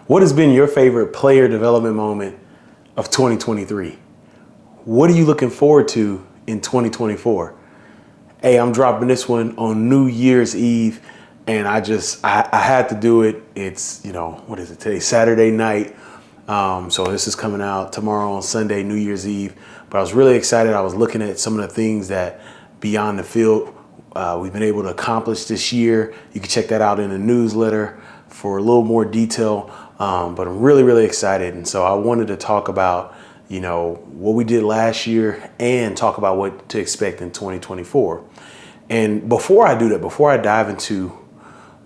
What has been your favorite player development moment of 2023? What are you looking forward to in 2024? Hey, I'm dropping this one on New Year's Eve, and I had to do it. It's, what is it today? Saturday night. So this is coming out tomorrow on Sunday, New Year's Eve. But I was really excited. I was looking at some of the things that Beyond the Field we've been able to accomplish this year. You can check that out in the newsletter for a little more detail. But I'm really, really excited. And so I wanted to talk about, what we did last year and talk about what to expect in 2024. And before I do that, before I dive into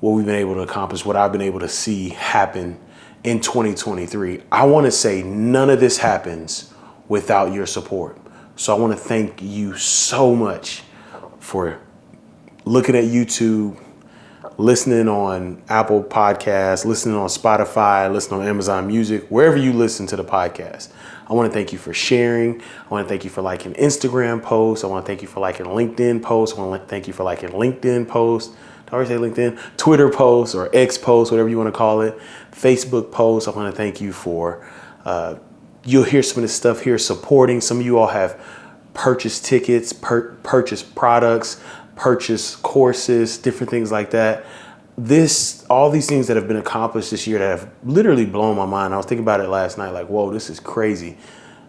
what we've been able to accomplish, what I've been able to see happen in 2023, I want to say none of this happens without your support. So I want to thank you so much for looking at YouTube, listening on Apple Podcasts, listening on Spotify, listening on Amazon Music, wherever you listen to the podcast. I want to thank you for sharing. I want to thank you for liking Instagram posts. I want to thank you for liking LinkedIn posts. I want to thank you for liking LinkedIn posts. Did I already say LinkedIn? Twitter posts or X posts, whatever you want to call it. Facebook posts. I want to thank you for, you'll hear some of this stuff here supporting. Some of you all have purchased tickets, purchased products, purchase courses, different things like that. All these things that have been accomplished this year that have literally blown my mind. I was thinking about it last night, like, whoa, this is crazy.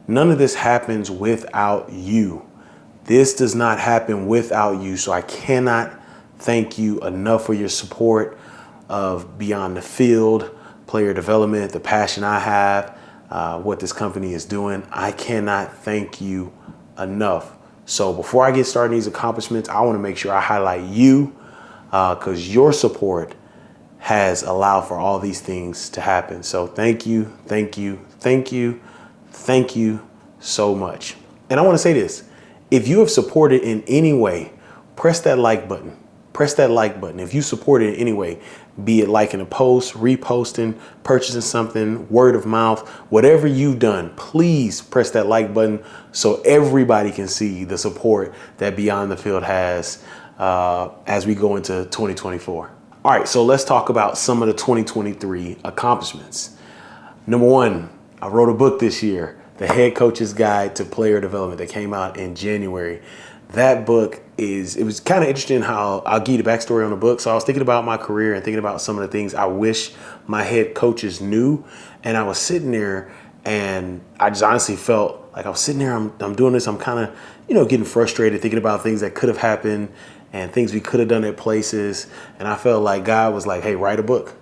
None of this happens without you. This does not happen without you. So I cannot thank you enough for your support of Beyond the Field, player development, the passion I have, what this company is doing. I cannot thank you enough. So before I get started on these accomplishments, I want to make sure I highlight you because your support has allowed for all these things to happen. So thank you, thank you, thank you, thank you so much. And I want to say this. If you have supported in any way, press that like button. Press that like button. If you support it in any way, be it liking a post, reposting, purchasing something, word of mouth, whatever you've done, please press that like button so everybody can see the support that Beyond the Field has as we go into 2024. All right, so let's talk about some of the 2023 accomplishments. Number one, I wrote a book this year, The Head Coach's Guide to Player Development, that came out in January. That book it was kind of interesting how I'll give you the backstory on the book. So I was thinking about my career and thinking about some of the things I wish my head coaches knew. And I was sitting there and I just honestly felt like I was sitting there, I'm doing this. I'm kind of, getting frustrated, thinking about things that could have happened and things we could have done at places. And I felt like God was like, hey, write a book.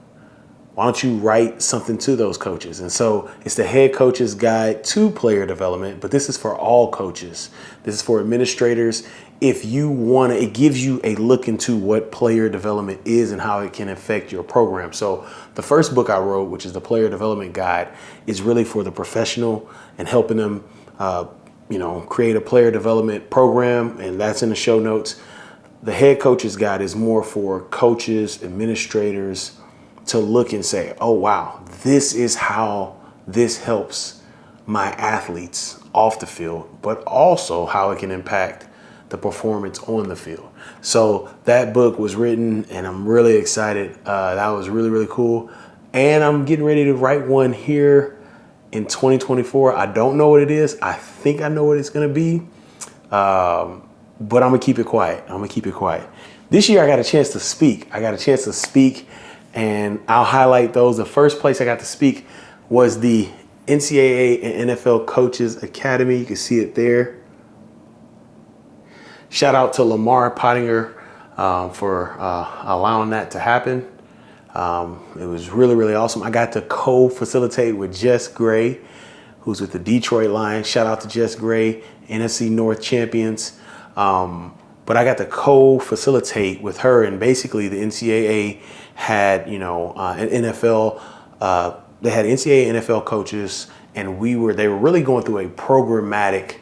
Why don't you write something to those coaches? And so it's the Head Coach's Guide to Player Development, but this is for all coaches. This is for administrators. If you want to, it gives you a look into what player development is and how it can affect your program. So the first book I wrote, which is the Player Development Guide, is really for the professional and helping them, create a player development program. And that's in the show notes. The Head Coach's Guide is more for coaches, administrators, to look and say, oh, wow, this is how this helps my athletes off the field, but also how it can impact the performance on the field. So that book was written and I'm really excited. That was really, really cool. And I'm getting ready to write one here in 2024. I don't know what it is. I think I know what it's going to be. But I'm going to keep it quiet. This year I got a chance to speak. And I'll highlight those. The first place I got to speak was the NCAA and NFL Coaches Academy. You can see it there. Shout out to Lamar Pottinger for allowing that to happen. It was really, really awesome. I got to co-facilitate with Jess Gray, who's with the Detroit Lions. Shout out to Jess Gray, NFC North champions. But I got to co-facilitate with her, and basically the NCAA had, an NFL, they had NCAA and NFL coaches, and they were really going through a programmatic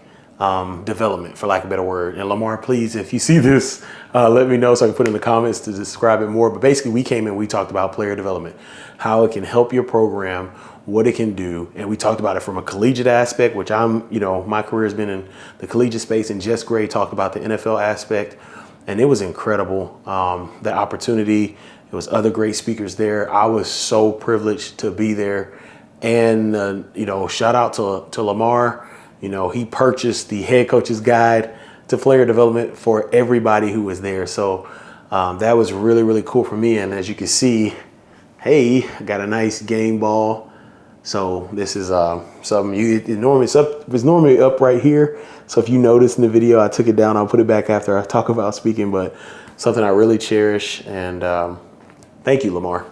development, for lack of a better word. And Lamar, please, if you see this, let me know so I can put in the comments to describe it more. But basically we came in, we talked about player development, how it can help your program, what it can do. And we talked about it from a collegiate aspect, which my career has been in the collegiate space, and Jess Gray talked about the NFL aspect. And it was incredible. The opportunity, it There was other great speakers there. I was so privileged to be there. And, shout out to Lamar. He purchased the head coach's guide to player development for everybody who was there. So that was really, really cool for me. And as you can see, hey, I got a nice game ball. So this is something it's normally up right here. So if you notice in the video, I took it down. I'll put it back after I talk about speaking, but something I really cherish. And thank you, Lamar.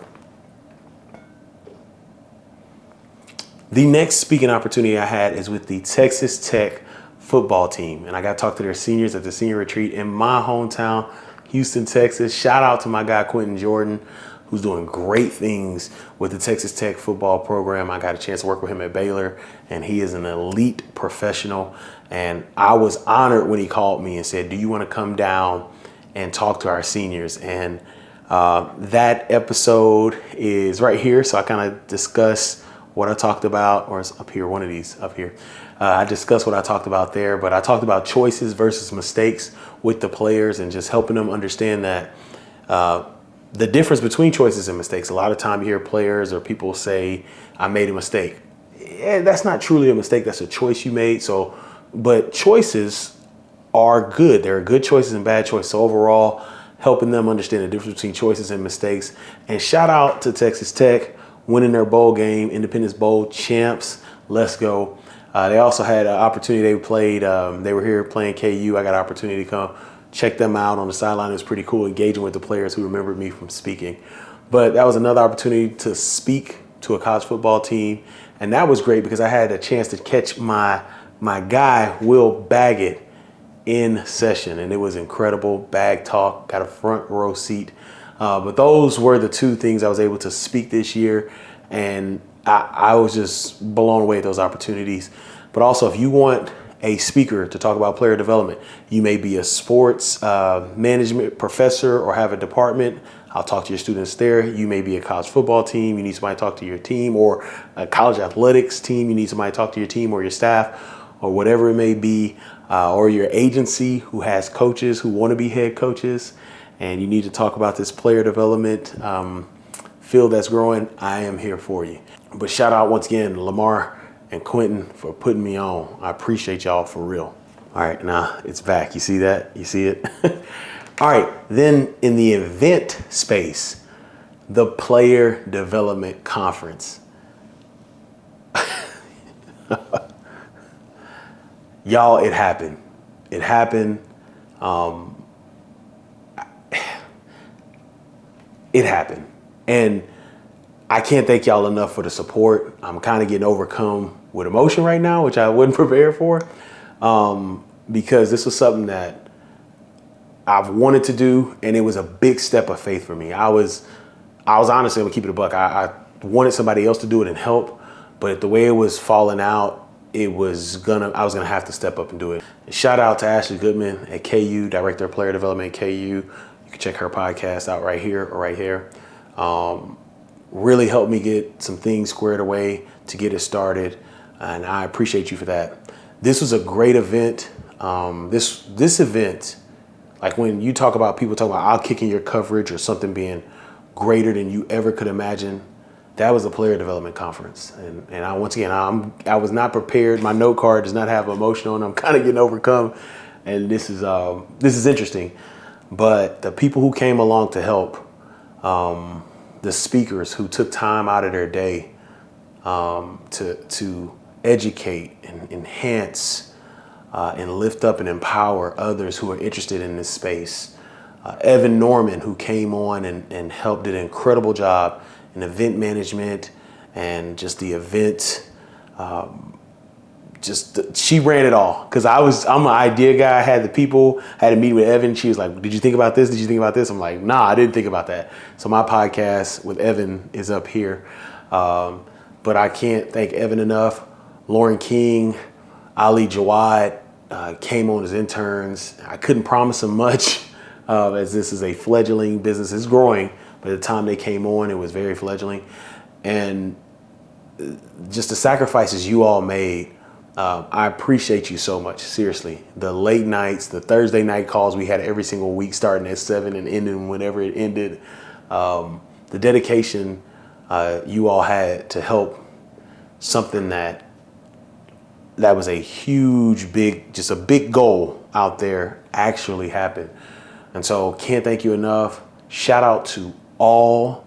The next speaking opportunity I had is with the Texas Tech football team. And I got to talk to their seniors at the senior retreat in my hometown, Houston, Texas. Shout out to my guy, Quentin Jordan, who's doing great things with the Texas Tech football program. I got a chance to work with him at Baylor, and he is an elite professional. And I was honored when he called me and said, do you want to come down and talk to our seniors? And that episode is right here. So I kind of discuss what I talked about, or it's up here, one of these up here. I discussed what I talked about there, but I talked about choices versus mistakes with the players and just helping them understand that the difference between choices and mistakes. A lot of time you hear players or people say, I made a mistake. Yeah, that's not truly a mistake. That's a choice you made. So, but choices are good. There are good choices and bad choices. So overall, helping them understand the difference between choices and mistakes. And shout out to Texas Tech, winning their bowl game, Independence Bowl champs. Let's go. They also had an opportunity. They were here playing KU. I got an opportunity to come check them out on the sideline. It was pretty cool engaging with the players who remembered me from speaking. But that was another opportunity to speak to a college football team. And that was great because I had a chance to catch my guy, Will Baggett, in session. And it was incredible. Bag talk, got a front row seat. But those were the two things I was able to speak this year. And I was just blown away at those opportunities. But also, if you want a speaker to talk about player development, you may be a sports management professor or have a department. I'll talk to your students there. You may be a college football team. You need somebody to talk to your team, or a college athletics team. You need somebody to talk to your team or your staff or whatever it may be, or your agency who has coaches who want to be head coaches. And you need to talk about this player development field that's growing. I am here for you. But shout out once again, Lamar and Quentin, for putting me on. I appreciate y'all for real. All right, now it's back. You see that? You see it? All right, then in the event space, the Player Development Conference. Y'all, it happened. It happened. It happened. And I can't thank y'all enough for the support. I'm kind of getting overcome with emotion right now, which I wasn't prepared for, because this was something that I've wanted to do, and it was a big step of faith for me. I was honestly, I'm gonna keep it a buck. I wanted somebody else to do it and help, but the way it was falling out, I was gonna have to step up and do it. Shout out to Ashley Goodman at KU, Director of Player Development at KU. You can check her podcast out right here or right here. Really helped me get some things squared away to get it started, and I appreciate you for that. This was a great event. This event, like when you talk about people talking about outkicking your coverage or something being greater than you ever could imagine, that was a player development conference. And I was not prepared. My note card does not have emotion on it. I'm kind of getting overcome, and this is interesting. But the people who came along to help, the speakers who took time out of their day to educate and enhance and lift up and empower others who are interested in this space. Evan Norman, who came on and helped, did an incredible job in event management and just the event. She ran it all, because I'm an idea guy. I had the people, I had a meeting with Evan. She was like, did you think about this? Did you think about this? I'm like, nah, I didn't think about that. So my podcast with Evan is up here. But I can't thank Evan enough. Lauren King, Ali Jawad came on as interns. I couldn't promise them much, as this is a fledgling business. It's growing, but at the time they came on, it was very fledgling. And just the sacrifices you all made, I appreciate you so much, seriously. The late nights, the Thursday night calls we had every single week, starting at 7 and ending whenever it ended. The dedication you all had to help something that was a huge, just a big goal out there actually happen. And so can't thank you enough. Shout out to all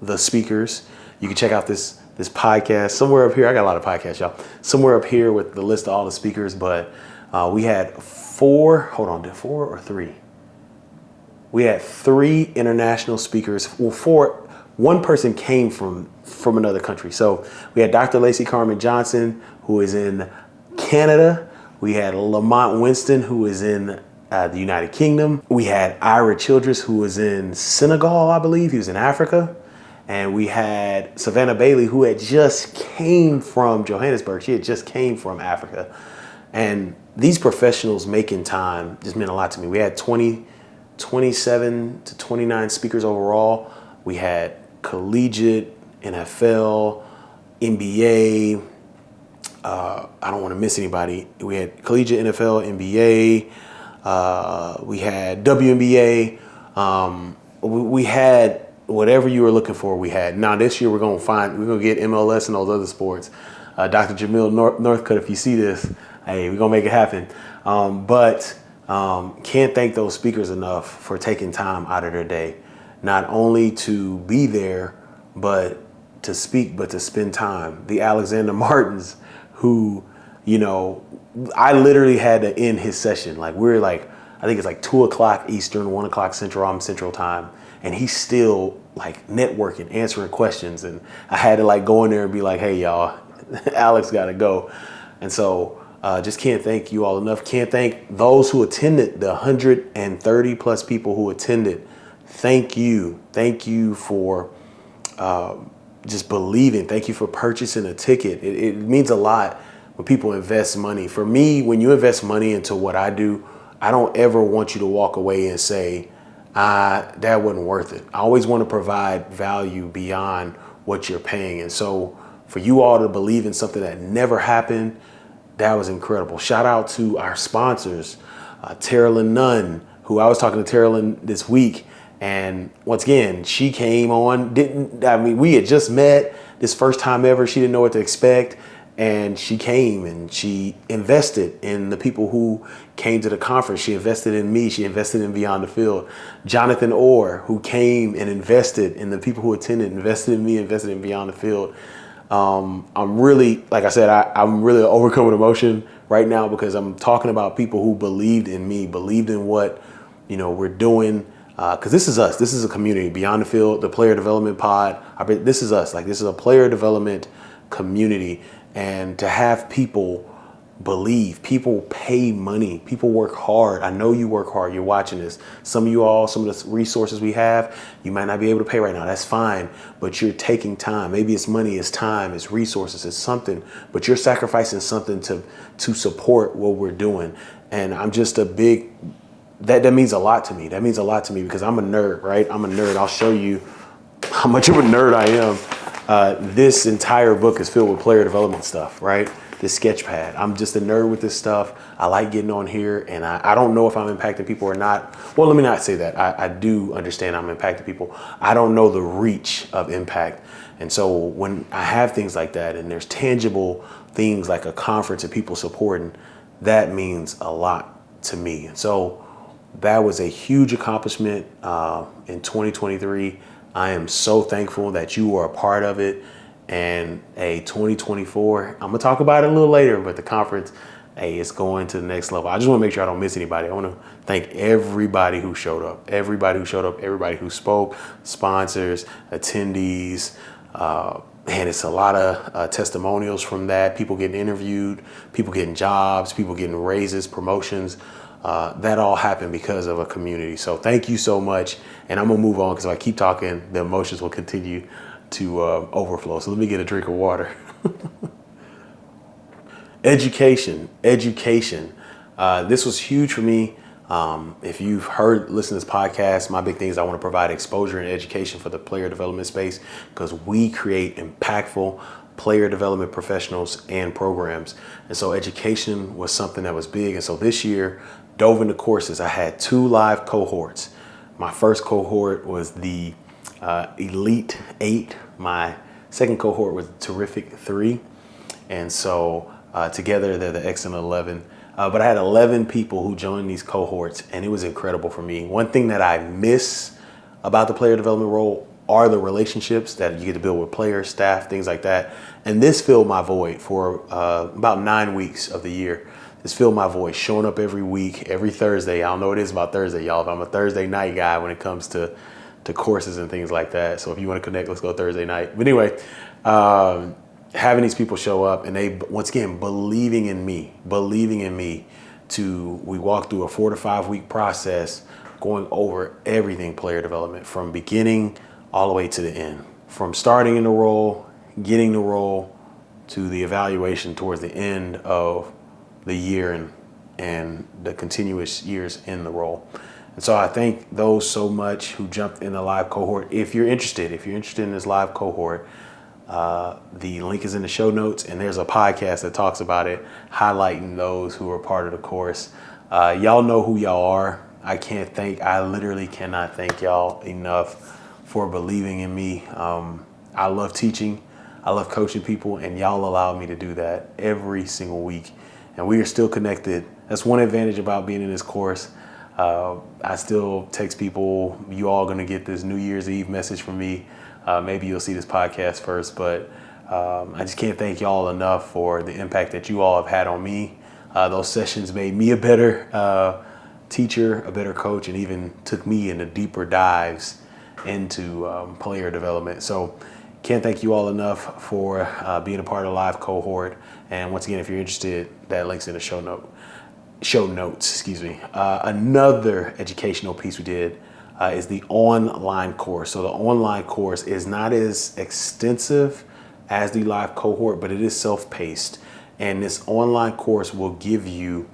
the speakers. You can check out this podcast somewhere up here. I got a lot of podcasts, y'all. Somewhere up here with the list of all the speakers, but we had four or three? We had 3 international speakers. Well, 4. One person came from another country. So we had Dr. Lacey Carmen Johnson, who is in Canada. We had Lamont Winston, who is in the United Kingdom. We had Ira Childress, who was in Senegal, I believe. He was in Africa. And we had Savannah Bailey, who had just came from Johannesburg. She had just came from Africa. And these professionals making time just meant a lot to me. We had 27 to 29 speakers overall. We had collegiate, NFL, NBA. I don't want to miss anybody. We had collegiate, NFL, NBA. We had WNBA. We had whatever you were looking for. We had. Now this year we're gonna get MLS and those other sports. Dr. Jamil Northcutt, if you see this, hey, we're gonna make it happen. But can't thank those speakers enough for taking time out of their day, not only to be there, but to speak, but to spend time. The Alexander Martins, who, I literally had to end his session. Like we're like, I think it's like 2:00 Eastern, 1:00 Central. I'm Central Time, and he's still like networking, answering questions, and I had to like go in there and be like, hey y'all, Alex got to go, and so. Just can't thank you all enough. Can't thank those who attended, the 130 plus people who attended. Thank you. Thank you for just believing. Thank you for purchasing a ticket. It means a lot when people invest money. For me, when you invest money into what I do, I don't ever want you to walk away and say, that wasn't worth it. I always want to provide value beyond what you're paying. And so for you all to believe in something that never happened, that was incredible. Shout out to our sponsors, Terrelyn Nunn, who I was talking to Terrelyn this week. And once again, she came on, we had just met this first time ever. She didn't know what to expect. And she came and she invested in the people who came to the conference. She invested in me. She invested in Beyond the Field. Jonathan Orr, who came and invested in the people who attended, invested in me, invested in Beyond the Field. I'm really, like I said, I'm really overcoming emotion right now because I'm talking about people who believed in me, believed in what, we're doing. Cause this is us. This is a community. Beyond the Field, the player development pod. This is us. Like this is a player development community. And to have people believe, people pay money, people work hard. I know you work hard. You're watching this. Some of the resources we have, you might not be able to pay right now. That's fine. But you're taking time. Maybe it's money, it's time, it's resources, it's something. But you're sacrificing something to support what we're doing. And I'm just that means a lot to me. That means a lot to me because I'm a nerd, right? I'm a nerd. I'll show you how much of a nerd I am. This entire book is filled with player development stuff, right? This sketch pad. I'm just a nerd with this stuff. I like getting on here and I don't know if I'm impacting people or not. Well, let me not say that. I do understand I'm impacting people. I don't know the reach of impact. And so when I have things like that and there's tangible things like a conference and people supporting, that means a lot to me. And so that was a huge accomplishment in 2023. I am so thankful that you were a part of it. And 2024, I'm gonna talk about it a little later, but the conference, it's going to the next level. I just wanna make sure I don't miss anybody. I wanna thank everybody who showed up, everybody who spoke, sponsors, attendees, and it's a lot of testimonials from that, people getting interviewed, people getting jobs, people getting raises, promotions. That all happened because of a community. So thank you so much. And I'm gonna move on because if I keep talking, the emotions will continue to overflow. So let me get a drink of water. Education. This was huge for me. If you've listened to this podcast, my big thing is I want to provide exposure and education for the player development space because we create impactful player development professionals and programs. And so education was something that was big. And so this year, dove into courses. I had 2 live cohorts My first cohort was the Elite 8. My second cohort was Terrific 3. And so together they're the Excellent 11. But I had 11 people who joined these cohorts, and it was incredible for me. One thing that I miss about the player development role are the relationships that you get to build with players, staff, things like that. And this filled my void for about 9 weeks of the year. This filled my void, showing up every week, every Thursday. I don't know what it is about Thursday, y'all, but I'm a Thursday night guy when it comes to courses and things like that. So if you want to connect, let's go Thursday night. But anyway, having these people show up and they, once again, believing in me we walk through a 4 to 5 week process going over everything player development from beginning all the way to the end, from starting in the role, getting the role, to the evaluation towards the end of the year and the continuous years in the role. And so I thank those so much who jumped in the live cohort. If you're interested in this live cohort, the link is in the show notes, and there's a podcast that talks about it, highlighting those who are part of the course. Y'all know who y'all are. I literally cannot thank y'all enough for believing in me. I love teaching. I love coaching people, and y'all allow me to do that every single week. And we are still connected. That's one advantage about being in this course. I still text people, you all gonna get this New Year's Eve message from me. Maybe you'll see this podcast first, but I just can't thank y'all enough for the impact that you all have had on me. Those sessions made me a better teacher, a better coach, and even took me into deeper dives into player development. So can't thank you all enough for being a part of the live cohort. And once again, if you're interested, that link's in the show notes. Another educational piece we did is the online course. So the online course is not as extensive as the live cohort, but it is self-paced. And this online course will give you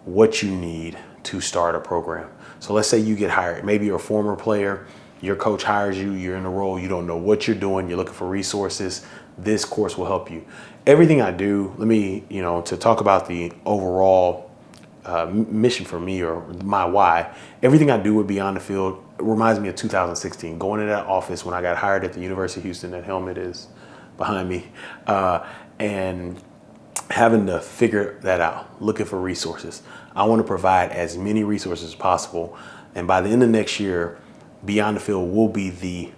what you need to start a program. So let's say you get hired. Maybe you're a former player, your coach hires you, you're in a role, you don't know what you're doing, you're looking for resources. This course will help you. Everything I do, to talk about the overall mission for me, or my why, everything I do with Beyond the Field reminds me of 2016, going into that office when I got hired at the University of Houston. That helmet is behind me, and having to figure that out, looking for resources. I want to provide as many resources as possible, and by the end of next year, Beyond the Field will be the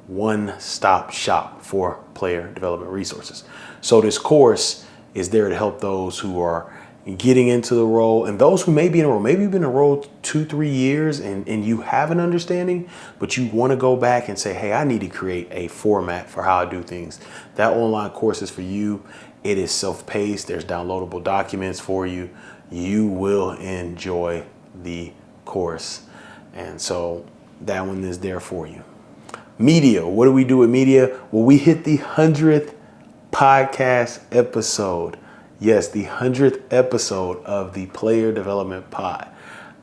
one-stop shop for player development resources. So this course is there to help those who are getting into the role, and those who may be in a role. Maybe you've been in a role 2-3 years and you have an understanding, but you want to go back and say, hey, I need to create a format for how I do things. That online course is for you. It is self-paced. There's downloadable documents for you. You will enjoy the course. And so that one is there for you. Media. What do we do with media? Well, we hit the 100th podcast episode. Yes, the 100th episode of the Player Development Pod.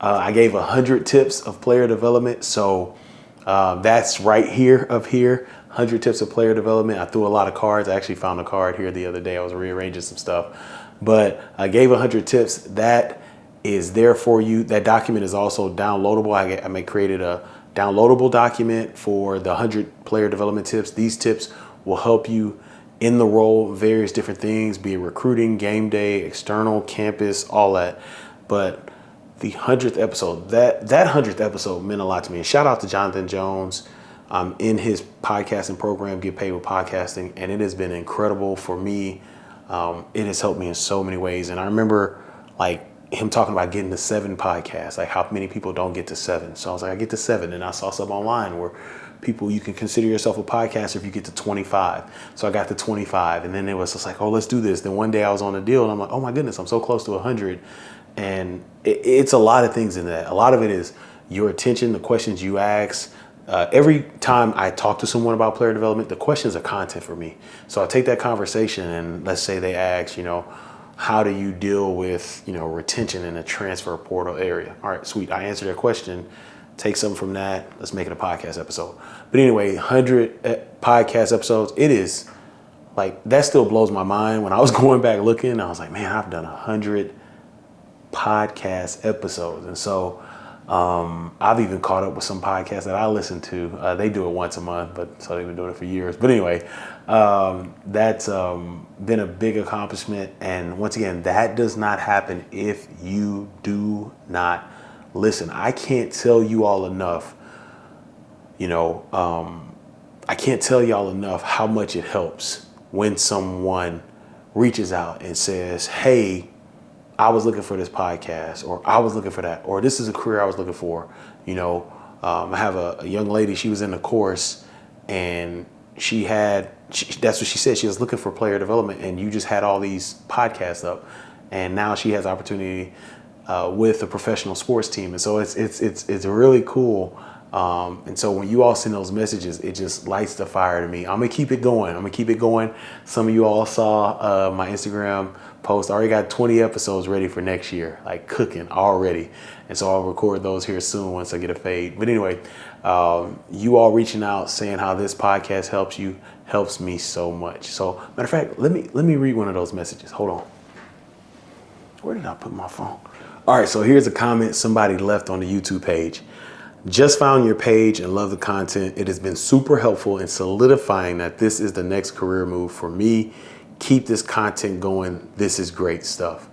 I gave 100 tips of player development. So that's right here, up here, 100 tips of player development. I threw a lot of cards. I actually found a card here the other day. I was rearranging some stuff. But I gave 100 tips. That is there for you. That document is also downloadable. I created a downloadable document for the 100 player development tips. These tips will help you in the role, various different things, be it recruiting, game day, external, campus, all that. But the 100th episode, that 100th episode meant a lot to me. And shout out to Jonathan Jones in his podcasting program, Get Paid with Podcasting. And it has been incredible for me. It has helped me in so many ways. And I remember him talking about getting to 7 podcasts, like how many people don't get to 7. So I was like, I get to 7. And I saw something online where people, you can consider yourself a podcaster if you get to 25. So I got to 25, and then it was just like, oh, let's do this. Then one day I was on a deal and I'm like, oh my goodness, I'm so close to 100. And it's a lot of things in that. A lot of it is your attention, the questions you ask. Every time I talk to someone about player development, the questions are content for me. So I take that conversation and let's say they ask, how do you deal with, retention in a transfer portal area? All right, sweet. I answered their question. Take something from that. Let's make it a podcast episode. But anyway, 100 podcast episodes. It is that still blows my mind. When I was going back looking, I was like, man, I've done 100 podcast episodes. And so I've even caught up with some podcasts that I listen to. They do it once a month, but so they've been doing it for years. But anyway, that's been a big accomplishment. And once again, that does not happen if you do not listen. I can't tell you all enough, I can't tell y'all enough how much it helps when someone reaches out and says, hey, I was looking for this podcast, or I was looking for that, or this is a career I was looking for. I have a young lady, she was in the course, and that's what she said. She was looking for player development, and you just had all these podcasts up, and now she has opportunity with a professional sports team. And so it's really cool. And so when you all send those messages, it just lights the fire to me. I'm gonna keep it going. Some of you all saw my Instagram post. I already got 20 episodes ready for next year, like cooking already. And so I'll record those here soon once I get a fade. But anyway, you all reaching out saying how this podcast helps you helps me so much. So matter of fact, let me read one of those messages. Hold on. Where did I put my phone? All right, so here's a comment somebody left on the YouTube page. Just found your page and love the content. It has been super helpful in solidifying that this is the next career move for me. Keep this content going. This is great stuff.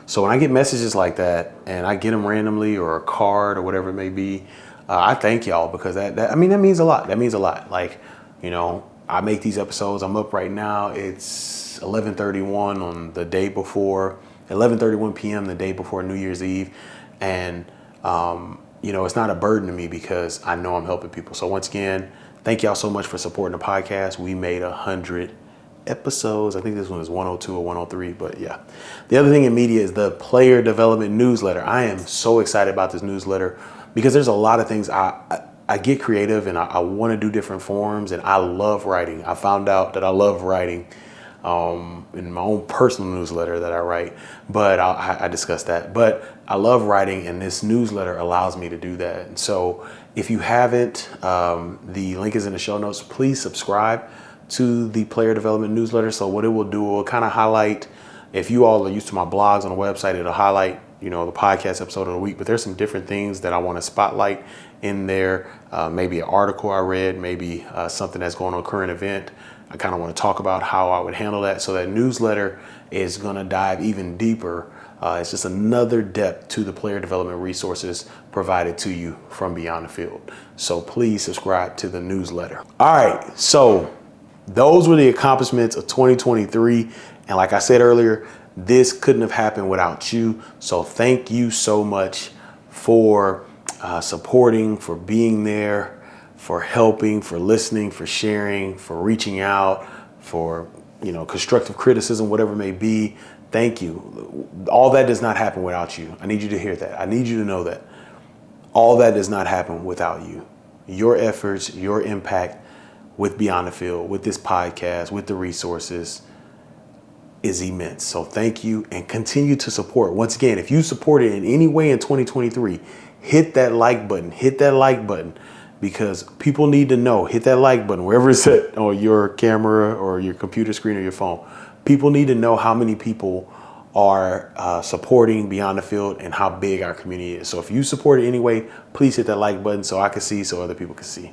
So when I get messages like that, and I get them randomly, or a card or whatever it may be, I thank y'all, because that means a lot. That means a lot. Like, I make these episodes. I'm up right now. It's 11:31 on the day before, 11:31 p.m. the day before New Year's Eve, and it's not a burden to me because I know I'm helping people. So once again, thank y'all so much for supporting the podcast. We made 100 episodes. I think this one is 102 or 103, but yeah. The other thing in media is the player development newsletter. I am so excited about this newsletter because there's a lot of things. I get creative, and I want to do different forms, and I love writing. I found out that I love writing in my own personal newsletter that I write, but I discussed that. But I love writing, and this newsletter allows me to do that. And so if you haven't, the link is in the show notes. Please subscribe to the player development newsletter. So what it will do, it will kind of highlight, if you all are used to my blogs on the website, it'll highlight, the podcast episode of the week, but there's some different things that I want to spotlight in there. Maybe an article I read, maybe something that's going on, a current event. I kind of want to talk about how I would handle that. So that newsletter is going to dive even deeper. It's just another depth to the player development resources provided to you from Beyond the Field. So please subscribe to the newsletter. All right. So those were the accomplishments of 2023. And like I said earlier, this couldn't have happened without you. So thank you so much for supporting, for being there, for helping, for listening, for sharing, for reaching out, for, constructive criticism, whatever it may be. Thank you. All that does not happen without you. I need you to hear that. I need you to know that. All that does not happen without you. Your efforts, your impact with Beyond the Field, with this podcast, with the resources is immense. So thank you, and continue to support. Once again, if you supported in any way in 2023, hit that like button, because people need to know. Hit that like button wherever it's at, on your camera or your computer screen or your phone. People need to know how many people are supporting Beyond the Field and how big our community is. So if you support it anyway, please hit that like button so I can see, so other people can see.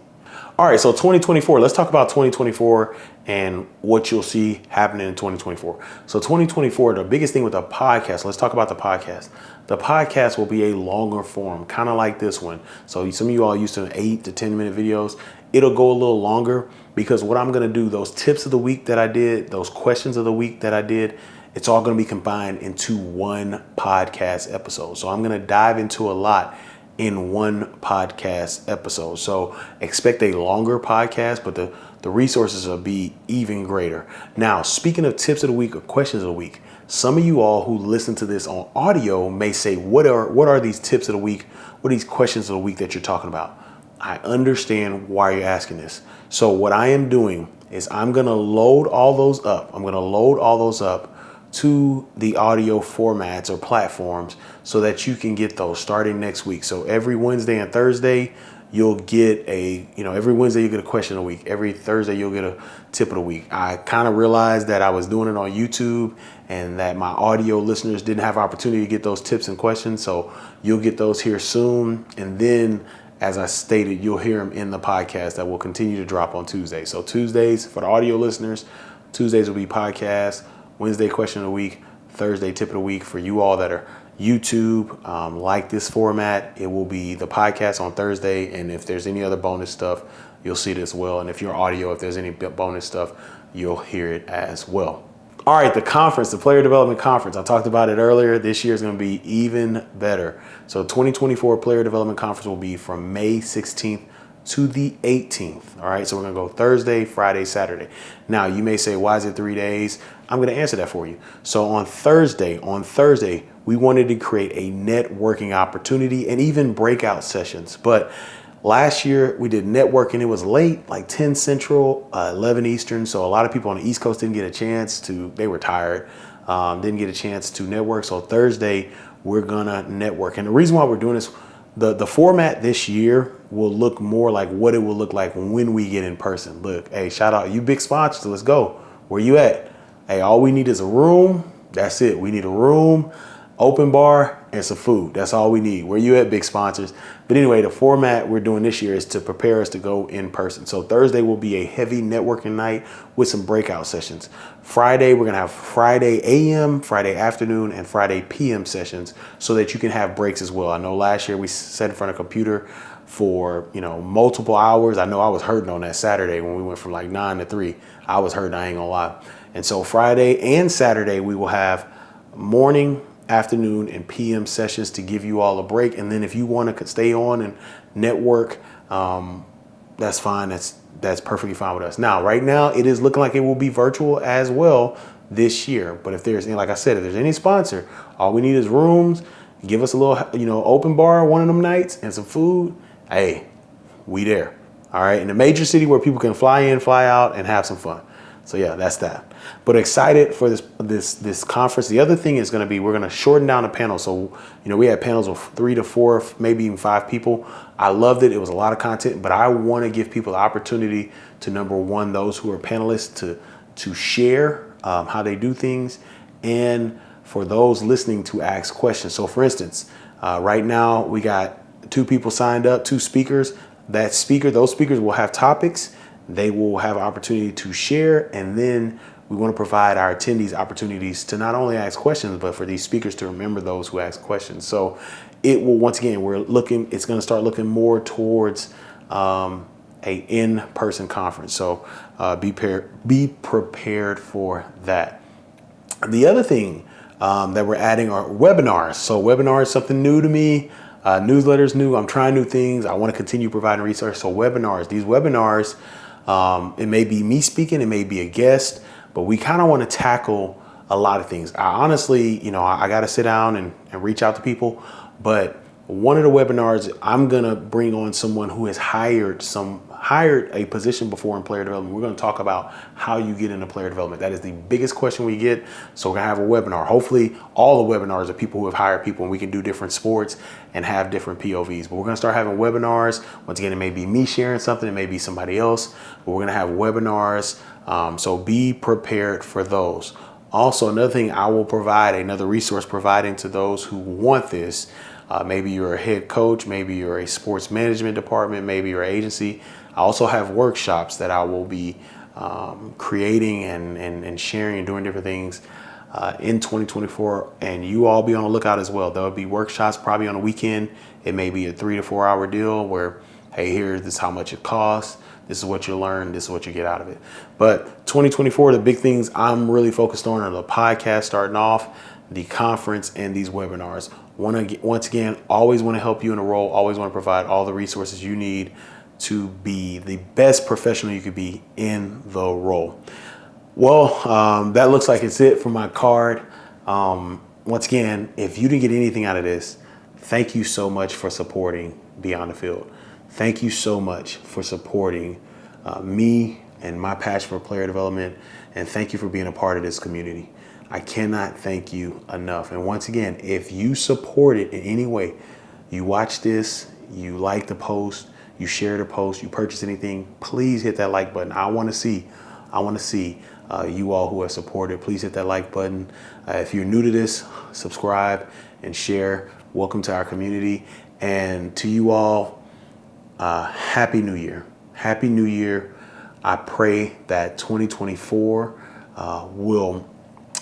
All right, so 2024, let's talk about 2024 and what you'll see happening in 2024. So 2024, the biggest thing with the podcast, let's talk about the podcast. The podcast will be a longer form, kind of like this one. So some of you all are used to 8 to 10 minute videos. It'll go a little longer, because what I'm going to do, those tips of the week that I did, those questions of the week that I did, it's all going to be combined into one podcast episode. So I'm going to dive into a lot in one podcast episode. So expect a longer podcast, but the resources will be even greater. Now, speaking of tips of the week or questions of the week, some of you all who listen to this on audio may say, what are these tips of the week? What are these questions of the week that you're talking about? I understand why you're asking this. So what I am doing is I'm going to load all those up. I'm going to load all those up to the audio formats or platforms so that you can get those starting next week. So every Wednesday and Thursday, you'll get every Wednesday you get a question of the week. Every Thursday, you'll get a tip of the week. I kind of realized that I was doing it on YouTube and that my audio listeners didn't have opportunity to get those tips and questions. So you'll get those here soon. And then, as I stated, you'll hear them in the podcast that will continue to drop on Tuesdays. So Tuesdays for the audio listeners, Tuesdays will be podcast, Wednesday question of the week, Thursday tip of the week. For you all that are YouTube, like this format, it will be the podcast on Thursday. And if there's any other bonus stuff, you'll see it as well. And if you're audio, if there's any bonus stuff, you'll hear it as well. All right, the conference, the Player Development Conference. I talked about it earlier. This year is going to be even better. So 2024 Player Development Conference will be from May 16th to the 18th. All right, so we're going to go Thursday, Friday, Saturday. Now, you may say, why is it 3 days? I'm going to answer that for you. So on Thursday, we wanted to create a networking opportunity and even breakout sessions. But last year we did networking. It was late, like 10 Central, 11 Eastern. So a lot of people on the East Coast didn't get a chance to, they were tired, didn't get a chance to network. So Thursday we're gonna network. And the reason why we're doing this, the format this year will look more like what it will look like when we get in person. Look, hey, shout out you big sponsors, let's go. Where you at? Hey, all we need is a room. That's it. We need a room, open bar, and some food. That's all we need. Where you at, big sponsors? But anyway, the format we're doing this year is to prepare us to go in person. So Thursday will be a heavy networking night with some breakout sessions. Friday, we're gonna have Friday AM, Friday afternoon, and Friday PM sessions so that you can have breaks as well. I know last year we sat in front of a computer for multiple hours. I know I was hurting on that Saturday when we went from like 9 to 3. I was hurting, I ain't gonna lie. And so Friday and Saturday we will have morning, afternoon, and PM sessions to give you all a break. And then if you want to stay on and network, that's fine. That's perfectly fine with us. Now, right now, it is looking like it will be virtual as well this year. But if there's, like I said, if there's any sponsor, all we need is rooms. Give us a little, open bar one of them nights and some food. Hey, we there. All right. In a major city where people can fly in, fly out, and have some fun. So yeah, that's that. But excited for this conference. The other thing is going to be, we're going to shorten down the panel. So, we had panels of 3 to 4, maybe even 5 people. I loved it. It was a lot of content, but I want to give people the opportunity to, number one, those who are panelists to share how they do things, and for those listening to ask questions. So for instance, right now we got 2 people signed up, 2 speakers. Those speakers will have topics. They will have an opportunity to share, and then we want to provide our attendees opportunities to not only ask questions, but for these speakers to remember those who ask questions. So it will, once again, it's going to start looking more towards a in-person conference. So be prepared for that. The other thing that we're adding are webinars. So webinars, something new to me. Newsletters new. I'm trying new things. I want to continue providing research. So these webinars, it may be me speaking, it may be a guest, but we kind of want to tackle a lot of things. I honestly, I got to sit down and reach out to people. But one of the webinars, I'm going to bring on someone who has hired a position before in player development. We're going to talk about how you get into player development. That is the biggest question we get. So we're going to have a webinar. Hopefully all the webinars are people who have hired people, and we can do different sports and have different POVs. But we're going to start having webinars. Once again, it may be me sharing something, it may be somebody else, but we're going to have webinars. So be prepared for those. Also, another thing I will provide, another resource providing to those who want this. Maybe you're a head coach, maybe you're a sports management department, maybe you're an agency. I also have workshops that I will be creating and sharing and doing different things in 2024. And you all be on the lookout as well. There'll be workshops probably on a weekend. It may be a 3 to 4 hour deal where, hey, this is how much it costs. This is what you learn. This is what you get out of it. But 2024, the big things I'm really focused on are the podcast starting off, the conference, and these webinars. Once again, always want to help you in a role. Always want to provide all the resources you need to be the best professional you could be in the role. Well, that looks like it's it for my card. Once again, if you didn't get anything out of this, thank you so much for supporting Beyond the Field. Thank you so much for supporting me and my passion for player development. And thank you for being a part of this community. I cannot thank you enough. And once again, if you support it in any way, you watch this, you like the post, you share the post, you purchase anything, please hit that like button. I want to see you all who have supported. Please hit that like button. If you're new to this, subscribe and share. Welcome to our community. And to you all, Happy New Year. Happy New Year. I pray that 2024 will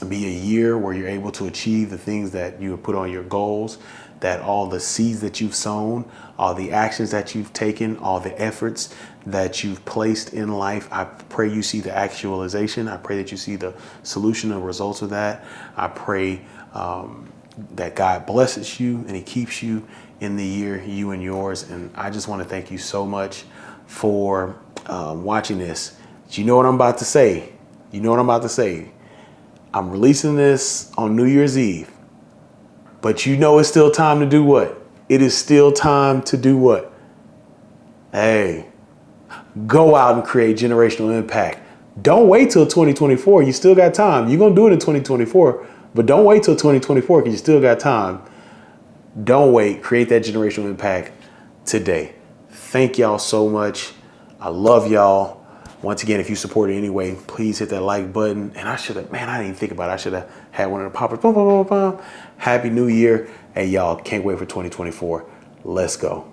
be a year where you're able to achieve the things that you have put on your goals, that all the seeds that you've sown, all the actions that you've taken, all the efforts that you've placed in life, I pray you see the actualization. I pray that you see the solution and results of that. I pray that God blesses you and he keeps you in the year, you and yours. And I just want to thank you so much for watching this. You know what I'm about to say. You know what I'm about to say. I'm releasing this on New Year's Eve, but you know it's still time to do what? It is still time to do what? Hey, go out and create generational impact. Don't wait till 2024. You still got time. You're going to do it in 2024, but don't wait till 2024 because you still got time. Don't wait. Create that generational impact today. Thank y'all so much. I love y'all. Once again, if you support it anyway, please hit that like button. And I should have, man, I didn't even think about it. I should have had one of the poppers. Boom, boom, boom, boom. Happy New Year. Hey, y'all, can't wait for 2024. Let's go.